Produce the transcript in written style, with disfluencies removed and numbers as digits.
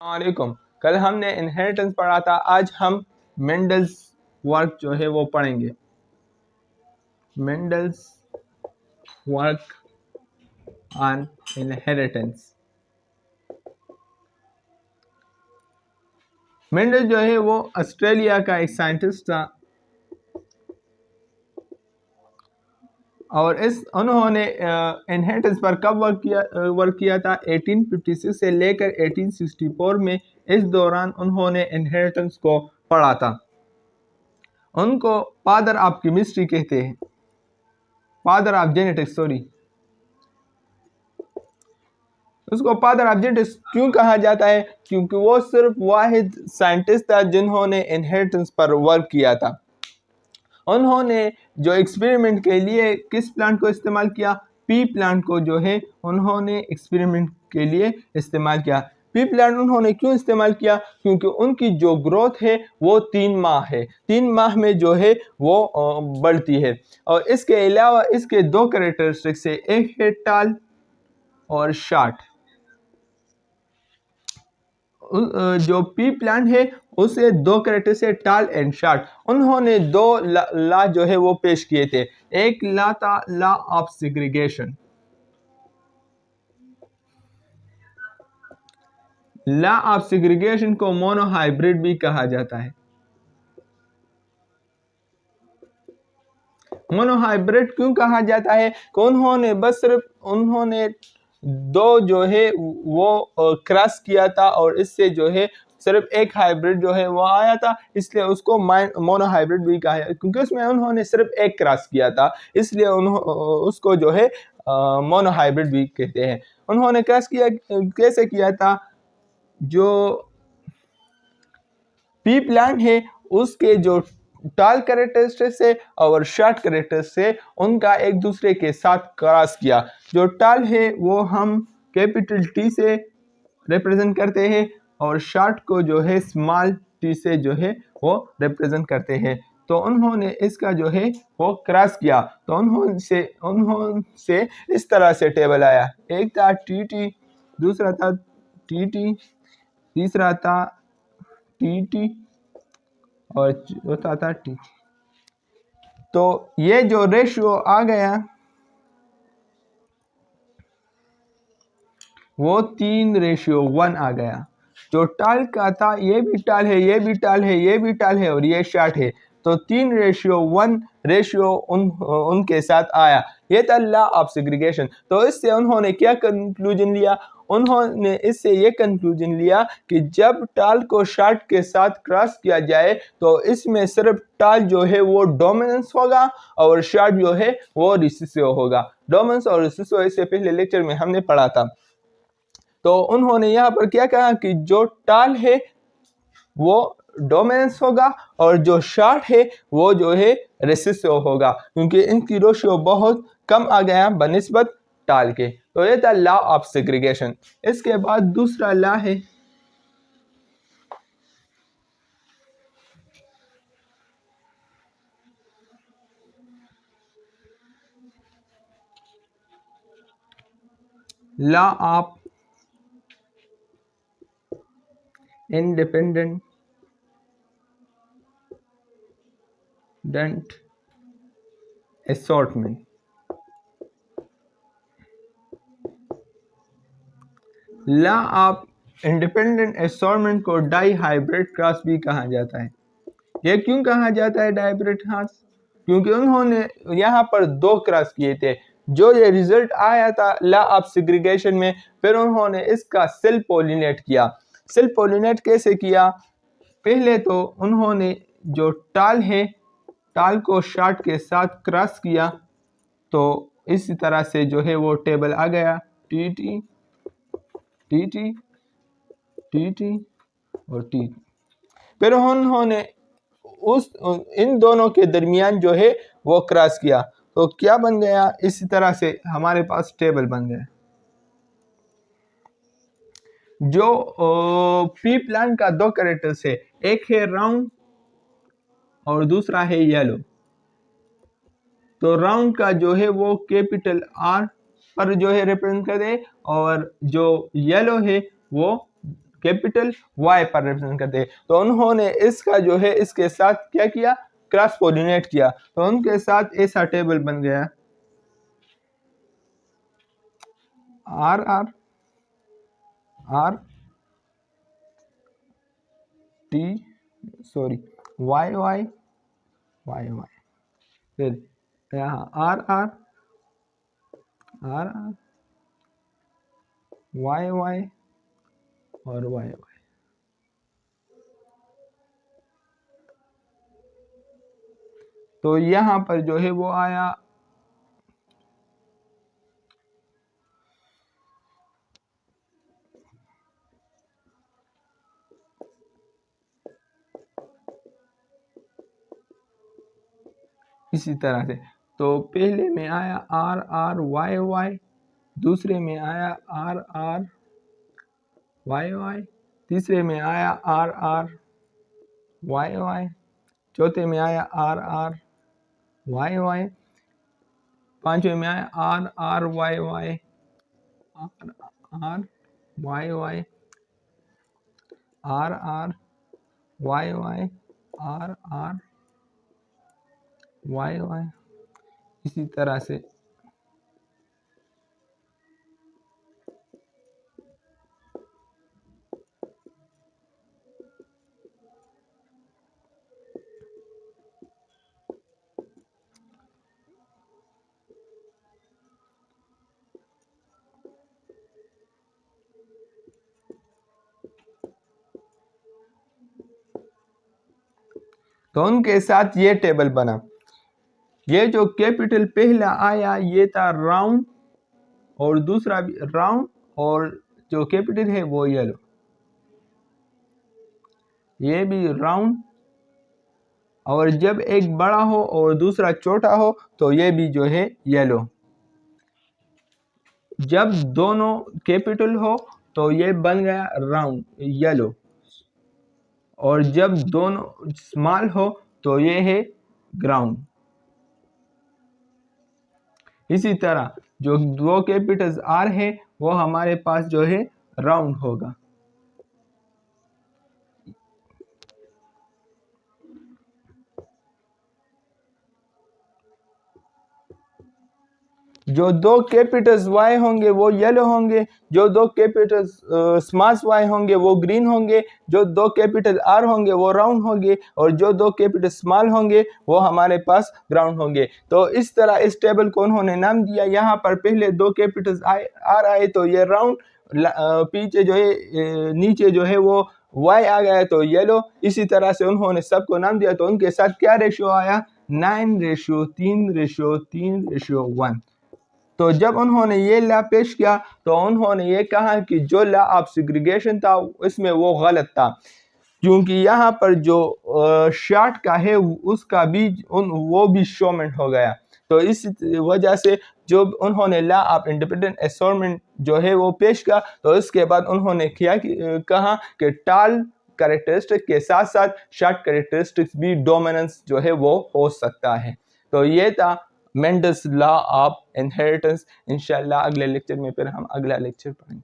वालेकुम। कल हमने इनहेरिटेंस पढ़ा था, आज हम मेंडल्स वर्क जो है वो पढ़ेंगे। Mendel's work on inheritance. Mendel जो है वो ऑस्ट्रेलिया का एक साइंटिस्ट था और उन्होंने इनहेरिटेंस पर कब वर्क किया था 1856 से लेकर 1864 में। इस दौरान उन्होंने इनहेरिटेंस को पढ़ा था। उनको फादर ऑफ केमिस्ट्री कहते हैं, फादर ऑफ जेनेटिक्स, सॉरी। उसको फादर ऑफ जेनेटिक्स क्यों कहा जाता है? क्योंकि वो सिर्फ वाहिद साइंटिस्ट था जिन्होंने इनहेरिटेंस पर वर्क किया था। उन्होंने जो एक्सपेरिमेंट के लिए किस प्लांट को इस्तेमाल किया? पी प्लांट को जो है उन्होंने एक्सपेरिमेंट के लिए इस्तेमाल किया। पी प्लांट उन्होंने क्यों इस्तेमाल किया? क्योंकि उनकी जो ग्रोथ है वो 3 माह है, 3 माह में जो है वो बढ़ती है। और इसके अलावा इसके 2 कैरेक्टरिस्टिक्स है, एक है टाल और शार्ट। जो पी प्लांट है उसे 2 कैरेक्टर से टाल एंड शार्ट। उन्होंने 2 ला जो है वो पेश किए थे। एक ला था law of segregation. Law of segregation को मोनोहाइब्रिड भी कहा जाता है। मोनोहाइब्रिड क्यों कहा जाता है? कि उन्होंने बस सिर्फ उन्होंने 2 जो है वो क्रॉस किया था और इससे जो है सिर्फ एक हाइब्रिड जो है वो आया था, इसलिए उसको मोनोहाइब्रिड भी कहा है। क्योंकि उसमें उन्होंने सिर्फ एक क्रॉस किया था, इसलिए उसको जो है मोनोहाइब्रिड भी कहते हैं। उन्होंने क्रॉस किया कैसे किया था? जो पी प्लांट है उसके जो टाल कैरेक्टरिस्टिक से और शॉर्ट कैरेक्टरिस्टिक से उनका एक दूसरे के साथ क्रॉस किया। जो टाल है वो हम कैपिटल टी से रिप्रेजेंट करते हैं और शॉर्ट को जो है स्मॉल टी से जो है वो रिप्रेजेंट करते हैं। तो उन्होंने इसका जो है वो क्रॉस किया, तो उन्होंने इस तरह से टेबल आया। एक था टी टी, दूसरा था टी टी, तीसरा था टी टी और चौथा था टी। तो ये जो रेशियो आ गया वो 3:1 आ गया। जो टाल का था ये भी टाल है, ये भी टाल है, ये भी टाल है और ये शार्ट है, तो 3:1 रेशियो उनके साथ आया। ये था लॉ ऑफ सेग्रीगेशन। तो इससे उन्होंने क्या कंक्लूजन लिया? उन्होंने इससे ये कंक्लूजन लिया कि जब टाल को शार्ट के साथ क्रॉस किया जाए तो इसमें सिर्फ टाल जो है वो डोमिनेंस होगा और शार्ट जो है वो रिसेसिव होगा। डोमिनेंस और रिसेसिव इससे पहले लेक्चर में हमने पढ़ा था। तो उन्होंने यहाँ पर क्या कहा कि जो टाल है वो डोमिनेंस होगा और जो शार्ट है वो जो है रिसेसिव होगा, क्योंकि इनकी रेशियो बहुत कम आ गया बनिस्बत टाल के। तो ये था लॉ ऑफ सेग्रीगेशन। इसके बाद दूसरा लॉ है law of independent assortment. Law of independent assortment को डाई हाइब्रिड क्रॉस भी कहा जाता है। ये क्यों कहा जाता है डाइब्रिड क्रॉस? क्योंकि उन्होंने यहाँ पर 2 क्रॉस किए थे। जो ये रिजल्ट आया था लॉ ऑफ सेग्रीगेशन में, फिर उन्होंने इसका सेल्फ पॉलिनेट किया। सेल्फ पॉलिनेट कैसे किया? पहले तो उन्होंने जो टाल है टाल को शार्ट के साथ क्रॉस किया, तो इस तरह से जो है वो टेबल आ गया, T T T T T T और टी। फिर उन्होंने इन दोनों के दरमियान जो है वो क्रॉस किया, तो क्या बन गया? इसी तरह से हमारे पास टेबल बन गया। जो पी प्लांट का 2 कैरेक्टर्स है, एक है राउंड और दूसरा है येलो। तो राउंड का जो है वो कैपिटल आर पर जो है रिप्रेजेंट करे और जो येलो है वो कैपिटल Y पर रिप्रेजेंट करते हैं। तो उन्होंने इसका जो है इसके साथ क्या किया, क्रॉस कोऑर्डिनेट किया, तो उनके साथ ऐसा टेबल बन गया R R R T sorry Y Y Y Y, फिर यहाँ R R R R Y Y और वाई वाई। तो यहाँ पर जो है वो आया इसी तरह से। तो पहले में आया आर आर वाई वाई, दूसरे में आया आर आर वाई वाई, तीसरे में आया आर आर वाई वाई, चौथे में आया आर आर वाई वाई, पांचवें में आया R R Y Y R R Y Y R R Y Y R R Y Y, इसी तरह से। तो उनके साथ ये टेबल बना। ये जो कैपिटल पहला आया ये था राउंड, और दूसरा भी राउंड, और जो कैपिटल है वो येलो, ये भी राउंड, और जब एक बड़ा हो और दूसरा छोटा हो तो ये भी जो है येलो। जब दोनों कैपिटल हो तो ये बन गया राउंड येलो, और जब दोनों स्मॉल हो तो ये है ग्राउंड। इसी तरह जो दो कैपिटल्स आर है वो हमारे पास जो है राउंड होगा। जो दो कैपिटल्स वाई होंगे वो येलो होंगे, जो दो कैपिटल्स स्मॉल वाई होंगे वो ग्रीन होंगे, जो दो कैपिटल आर होंगे वो राउंड होंगे, और जो दो कैपिटल स्मॉल होंगे वो हमारे पास ग्राउंड होंगे। तो इस तरह इस टेबल को उन्होंने नाम दिया। यहाँ पर पहले दो कैपिटल्स आर आए तो ये राउंड, पीछे जो है नीचे जो है वो वाई आ गया तो येलो। इसी तरह से उन्होंने सबको नाम दिया। तो उनके साथ क्या रेशियो आया, 9:3:3:1। तो जब उन्होंने ये ला पेश किया तो उन्होंने ये कहा कि जो ला ऑफ सेग्रीगेशन था इसमें वो गलत था, क्योंकि यहाँ पर जो शार्ट का है उसका भी वो भी शोमेंट हो गया। तो इस वजह से जो उन्होंने ला ऑफ इंडिपेंडेंट असॉर्टमेंट जो है वो पेश किया, तो इसके बाद उन्होंने कहा कि टाल कैरेक्टरिस्टिक के साथ साथ शॉर्ट कैरेक्टरिस्टिक्स भी डोमिनेंस जो है वो हो सकता है। तो ये था मेंडल्स लॉ ऑफ इनहेरिटेंस। इंशाल्लाह अगले लेक्चर में फिर हम अगला लेक्चर पढ़ेंगे।